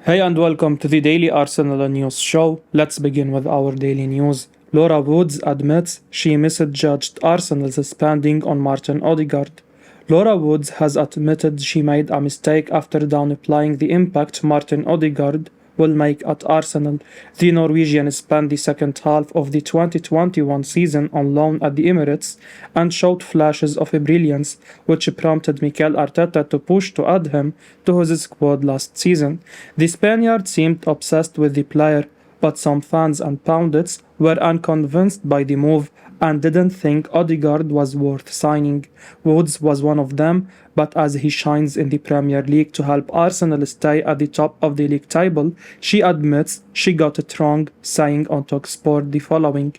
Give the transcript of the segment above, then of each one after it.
Hey and welcome to the Daily Arsenal News Show. Let's begin with our daily news. Laura Woods admits she misjudged Arsenal's spending on Martin Odegaard. Laura Woods has admitted she made a mistake after downplaying the impact Martin Odegaard will make at Arsenal. The Norwegian spent the second half of the 2021 season on loan at the Emirates and showed flashes of brilliance, which prompted Mikel Arteta to push to add him to his squad last season. The Spaniard seemed obsessed with the player, but some fans and pundits were unconvinced by the move and didn't think Odegaard was worth signing. Woods was one of them, but as he shines in the Premier League to help Arsenal stay at the top of the league table, she admits she got it wrong, saying on talkSPORT the following: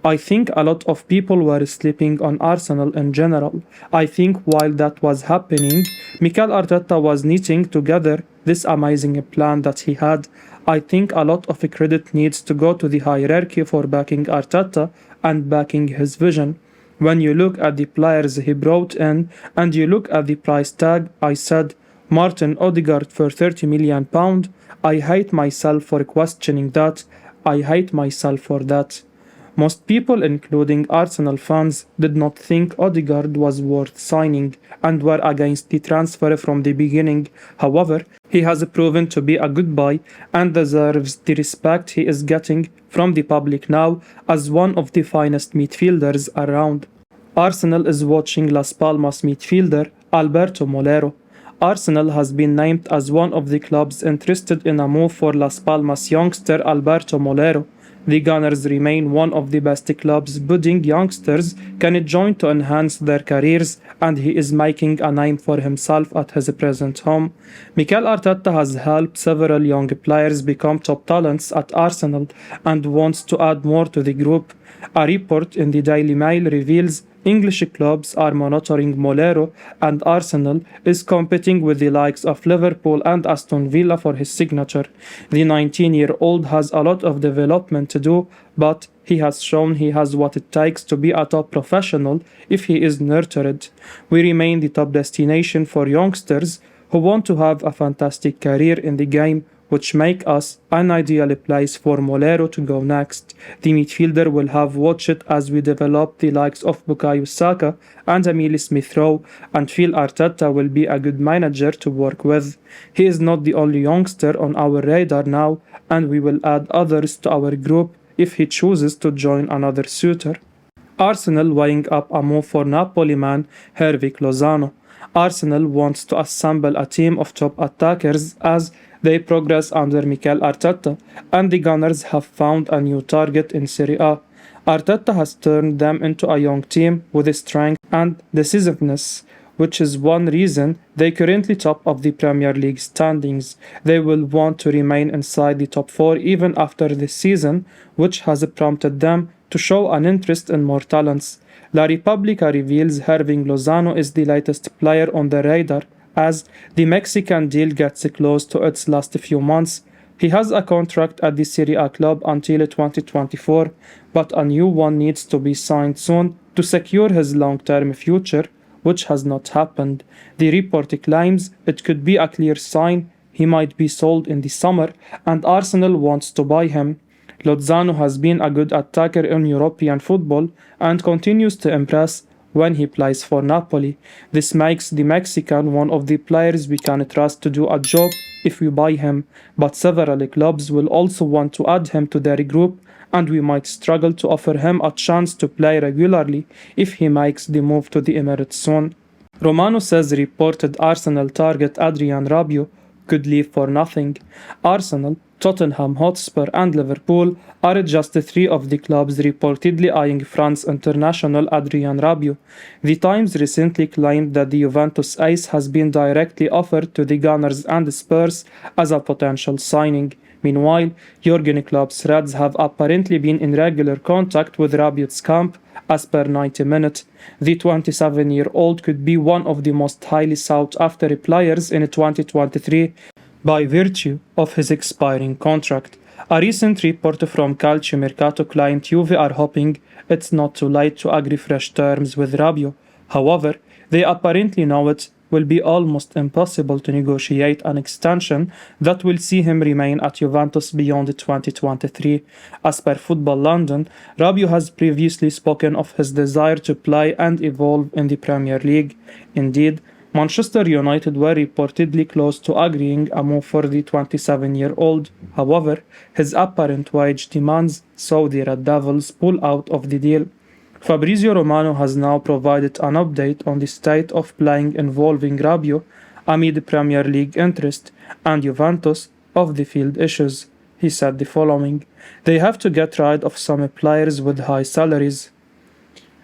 "I think a lot of people were sleeping on Arsenal in general. I think while that was happening, Mikel Arteta was knitting together this amazing plan that he had. I think a lot of credit needs to go to the hierarchy for backing Arteta and backing his vision. When you look at the players he brought in and you look at the price tag, I said, Martin Odegaard for £30 million, I hate myself for questioning that. I hate myself for that." Most people, including Arsenal fans, did not think Odegaard was worth signing and were against the transfer from the beginning. However, he has proven to be a good buy and deserves the respect he is getting from the public now as one of the finest midfielders around. Arsenal is watching Las Palmas midfielder Alberto Molero. Arsenal has been named as one of the clubs interested in a move for Las Palmas youngster Alberto Molero. The Gunners remain one of the best clubs budding youngsters can join to enhance their careers, and he is making a name for himself at his present home. Mikel Arteta has helped several young players become top talents at Arsenal and wants to add more to the group. A report in the Daily Mail reveals English clubs are monitoring Molero, and Arsenal is competing with the likes of Liverpool and Aston Villa for his signature. The 19-year-old has a lot of development to do, but he has shown he has what it takes to be a top professional if he is nurtured. We remain the top destination for youngsters who want to have a fantastic career in the game, which make us an ideal place for Molero to go next. The midfielder will have watched as we develop the likes of Bukayo Saka and Emile Smith-Rowe and feel Arteta will be a good manager to work with. He is not the only youngster on our radar now, and we will add others to our group if he chooses to join another suitor. Arsenal weighing up a move for Napoli man Hirving Lozano. Arsenal wants to assemble a team of top attackers as they progress under Mikel Arteta, and the Gunners have found a new target in Serie A. Arteta has turned them into a young team with strength and decisiveness, which is one reason they currently top of the Premier League standings. They will want to remain inside the top 4 even after this season, which has prompted them to show an interest in more talents. La Repubblica reveals Hirving Lozano is the latest player on the radar, as the Mexican deal gets close to its last few months. He has a contract at the Serie A club until 2024, but a new one needs to be signed soon to secure his long-term future, which has not happened. The report claims it could be a clear sign he might be sold in the summer, and Arsenal wants to buy him. Lozano has been a good attacker in European football and continues to impress when he plays for Napoli. This makes the Mexican one of the players we can trust to do a job if we buy him, but several clubs will also want to add him to their group, and we might struggle to offer him a chance to play regularly if he makes the move to the Emirates soon. Romano says reported Arsenal target Adrien Rabiot could leave for nothing. Arsenal, Tottenham Hotspur and Liverpool are just 3 of the clubs reportedly eyeing France international Adrien Rabiot. The Times recently claimed that the Juventus ace has been directly offered to the Gunners and Spurs as a potential signing. Meanwhile, Jurgen Klopp's Reds have apparently been in regular contact with Rabiot's camp. As per 90 Minutes, the 27-year-old could be one of the most highly sought-after players in 2023 by virtue of his expiring contract. A recent report from Calciomercato claimed Juve are hoping it's not too late to agree fresh terms with Rabiot. However, they apparently know it will be almost impossible to negotiate an extension that will see him remain at Juventus beyond 2023. As per Football London, Rabiot has previously spoken of his desire to play and evolve in the Premier League. Indeed, Manchester United were reportedly close to agreeing a move for the 27-year-old. However, his apparent wage demands saw the Red Devils pull out of the deal. Fabrizio Romano has now provided an update on the state of play involving Rabiot amid Premier League interest and Juventus off-the-field issues. He said the following: "They have to get rid of some players with high salaries.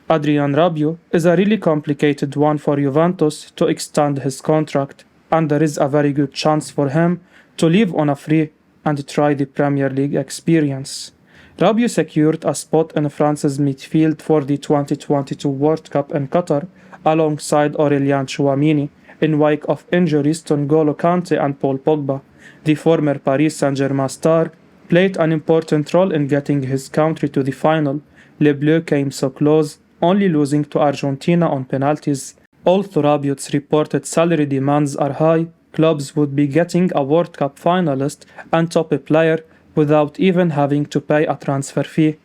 Adrian Rabiot is a really complicated one for Juventus to extend his contract, and there is a very good chance for him to leave on a free and try the Premier League experience." Rabiot secured a spot in France's midfield for the 2022 World Cup in Qatar alongside Aurélien Tchouameni in wake of injuries to N'Golo Kante and Paul Pogba. The former Paris Saint-Germain star played an important role in getting his country to the final. Les Bleus came so close, only losing to Argentina on penalties. Although Rabiot's reported salary demands are high, clubs would be getting a World Cup finalist and top player without even having to pay a transfer fee.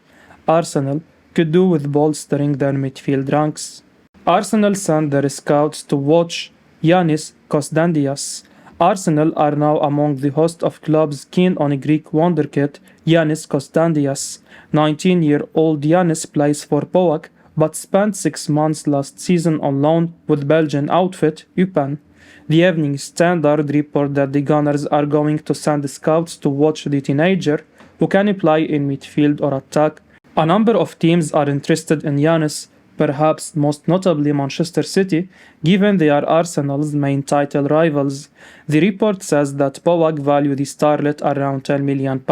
Arsenal could do with bolstering their midfield ranks. Arsenal sent their scouts to watch Giannis Cosdakis. Arsenal are now among the host of clubs keen on Greek wonderkid Giannis Konstantelias. 19-year-old Giannis plays for PAOK but spent 6 months last season on loan with Belgian outfit Eupen. The Evening Standard report that the Gunners are going to send scouts to watch the teenager, who can play in midfield or attack. A number of teams are interested in Giannis, perhaps most notably Manchester City, given they are Arsenal's main title rivals. The report says that PAOK value the starlet around £10 million,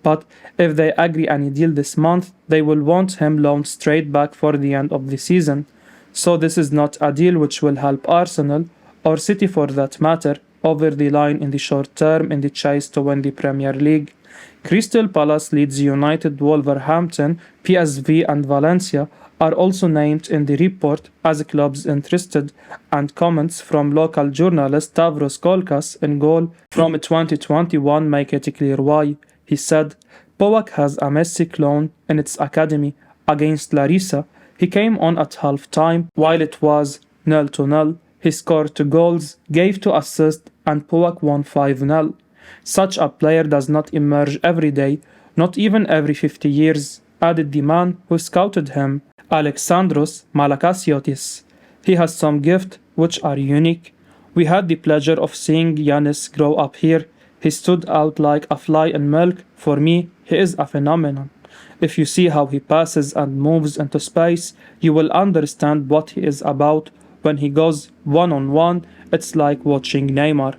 but if they agree any deal this month, they will want him loaned straight back for the end of the season. So this is not a deal which will help Arsenal, or City for that matter, over the line in the short term in the chase to win the Premier League. Crystal Palace, Leeds United, Wolverhampton, PSV and Valencia are also named in the report as clubs interested, and comments from local journalist Stavros Kolkas in goal from 2021 make it clear why. He said, "PAOK has a Messi clone in its academy. Against Larissa, he came on at half-time while it was 0-0. He scored 2 goals, gave 2 assists, and PAOK won 5-0. Such a player does not emerge every day, not even every 50 years, added the man who scouted him, Alexandros Malakasiotis. He has some gifts which are unique. We had the pleasure of seeing Giannis grow up here. He stood out like a fly in milk. For me, he is a phenomenon. If you see how he passes and moves into space, you will understand what he is about. When he goes one-on-one, it's like watching Neymar."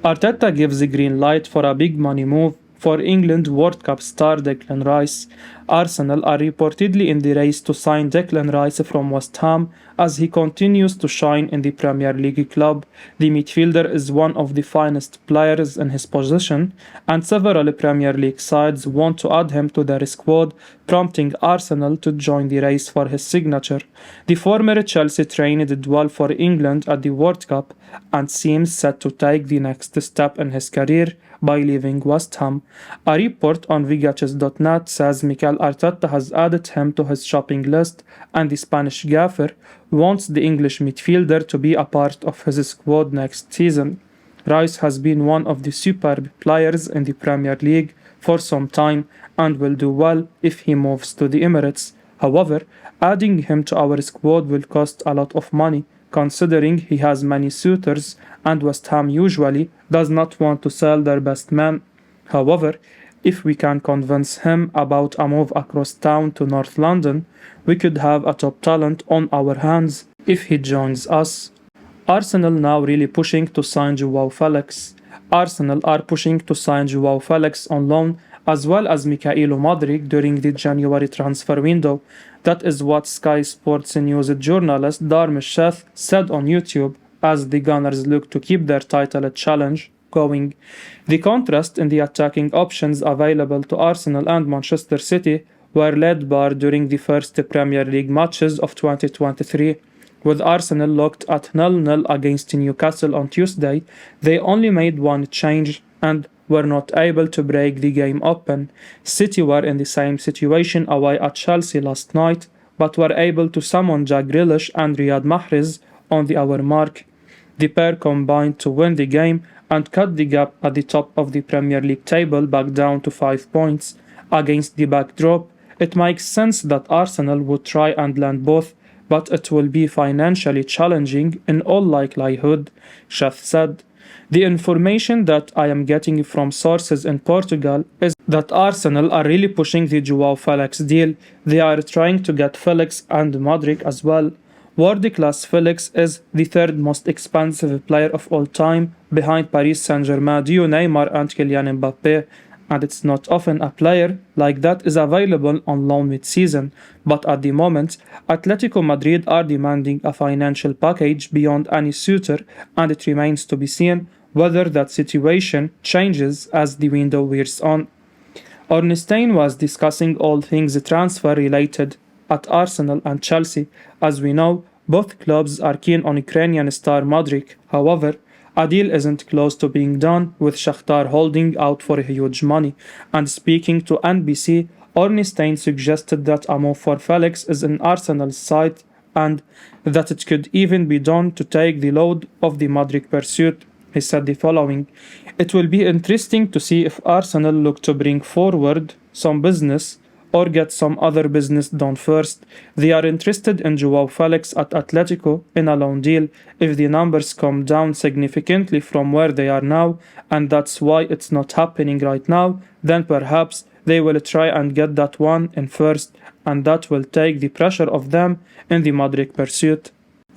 Arteta gives the green light for a big money move for England World Cup star Declan Rice. Arsenal are reportedly in the race to sign Declan Rice from West Ham as he continues to shine in the Premier League club. The midfielder is one of the finest players in his position, and several Premier League sides want to add him to their squad, prompting Arsenal to join the race for his signature. The former Chelsea trainee did well for England at the World Cup and seems set to take the next step in his career by leaving West Ham. A report on Vigaches.net says Mikel Arteta has added him to his shopping list, and the Spanish gaffer wants the English midfielder to be a part of his squad next season. Rice has been one of the superb players in the Premier League for some time and will do well if he moves to the Emirates. However, adding him to our squad will cost a lot of money, considering he has many suitors and West Ham usually does not want to sell their best man. However, if we can convince him about a move across town to North London, we could have a top talent on our hands if he joins us. Arsenal now really pushing to sign Joao Felix. Arsenal are pushing to sign Joao Felix on loan as well as Mikhailo Mudryk during the January transfer window. That is what Sky Sports News journalist Darmish Sheth said on YouTube as the Gunners look to keep their title challenge going. The contrast in the attacking options available to Arsenal and Manchester City were led bare during the first Premier League matches of 2023. With Arsenal locked at 0-0 against Newcastle on Tuesday, they only made one change and were not able to break the game open. City were in the same situation away at Chelsea last night, but were able to summon Jack Grealish and Riyad Mahrez on the hour mark. The pair combined to win the game and cut the gap at the top of the Premier League table back down to 5 points. Against the backdrop, it makes sense that Arsenal would try and land both, but it will be financially challenging in all likelihood, Sheth said. The information that I am getting from sources in Portugal is that Arsenal are really pushing the Joao Felix deal. They are trying to get Felix and Mudryk as well. World-class Felix is the third most expensive player of all time, behind Paris Saint-Germain, Neymar and Kylian Mbappe, and it's not often a player like that is available on loan mid-season, but at the moment, Atletico Madrid are demanding a financial package beyond any suitor, and it remains to be seen whether that situation changes as the window wears on. Ornstein was discussing all things transfer related at Arsenal and Chelsea. As we know, both clubs are keen on Ukrainian star Modric. However, a deal isn't close to being done, with Shakhtar holding out for huge money. And speaking to NBC, Ornstein suggested that a move for Felix is in Arsenal's sight and that it could even be done to take the load of the Modric pursuit. He said the following: "It will be interesting to see if Arsenal look to bring forward some business or get some other business done first. They are interested in Joao Felix at Atletico in a loan deal. If the numbers come down significantly from where they are now, and that's why it's not happening right now, then perhaps they will try and get that one in first, and that will take the pressure off them in the Modric pursuit."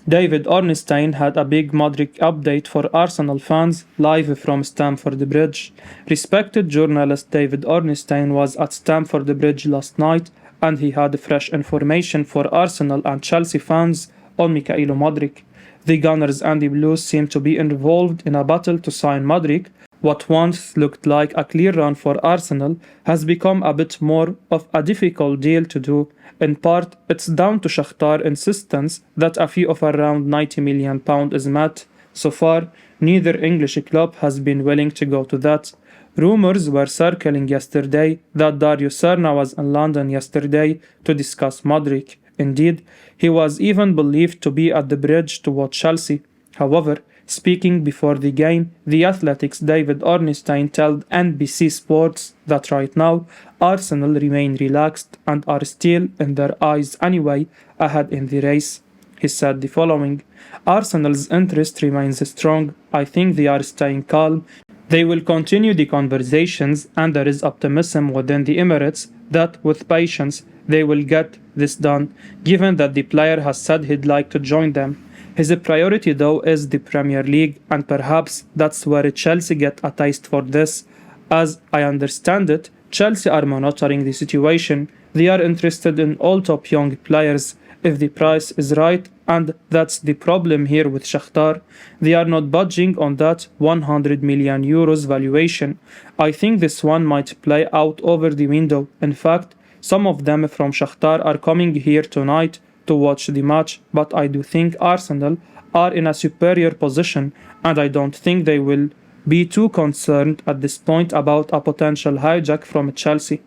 David Ornstein had a big Modric update for Arsenal fans live from Stamford Bridge. Respected journalist David Ornstein was at Stamford Bridge last night, and he had fresh information for Arsenal and Chelsea fans on Mikhailo Mudryk. The Gunners and the Blues seem to be involved in a battle to sign Mudryk. What once looked like a clear run for Arsenal has become a bit more of a difficult deal to do. In part, it's down to Shakhtar's insistence that a fee of around £90 million is met. So far, neither English club has been willing to go to that. Rumours were circling yesterday that Dario Serna was in London yesterday to discuss Modric. Indeed, he was even believed to be at the bridge to watch Chelsea. However, speaking before the game, The Athletic's David Ornstein told NBC Sports that right now, Arsenal remain relaxed and are still, in their eyes anyway, ahead in the race. He said the following: "Arsenal's interest remains strong. I think they are staying calm. They will continue the conversations, and there is optimism within the Emirates that, with patience, they will get this done, given that the player has said he'd like to join them. His priority though is the Premier League, and perhaps that's where Chelsea get a taste for this. As I understand it, Chelsea are monitoring the situation. They are interested in all top young players if the price is right, and that's the problem here with Shakhtar. They are not budging on that €100 million valuation. I think this one might play out over the window. In fact, some of them from Shakhtar are coming here tonight to watch the match, but I do think Arsenal are in a superior position, and I don't think they will be too concerned at this point about a potential hijack from Chelsea.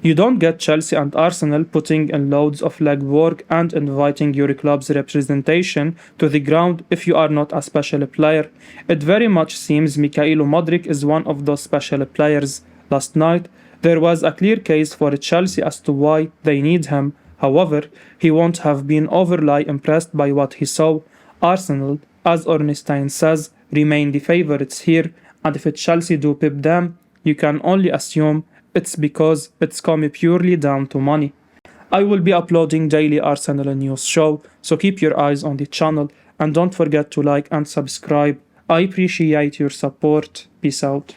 You don't get Chelsea and Arsenal putting in loads of legwork and inviting your club's representation to the ground if you are not a special player. It very much seems Mikhailo Mudryk is one of those special players. Last night, there was a clear case for Chelsea as to why they need him. However, he won't have been overly impressed by what he saw. Arsenal, as Ornstein says, remain the favourites here, and if Chelsea do pip them, you can only assume it's because it's come purely down to money. I will be uploading daily Arsenal news show, so keep your eyes on the channel and don't forget to like and subscribe. I appreciate your support. Peace out.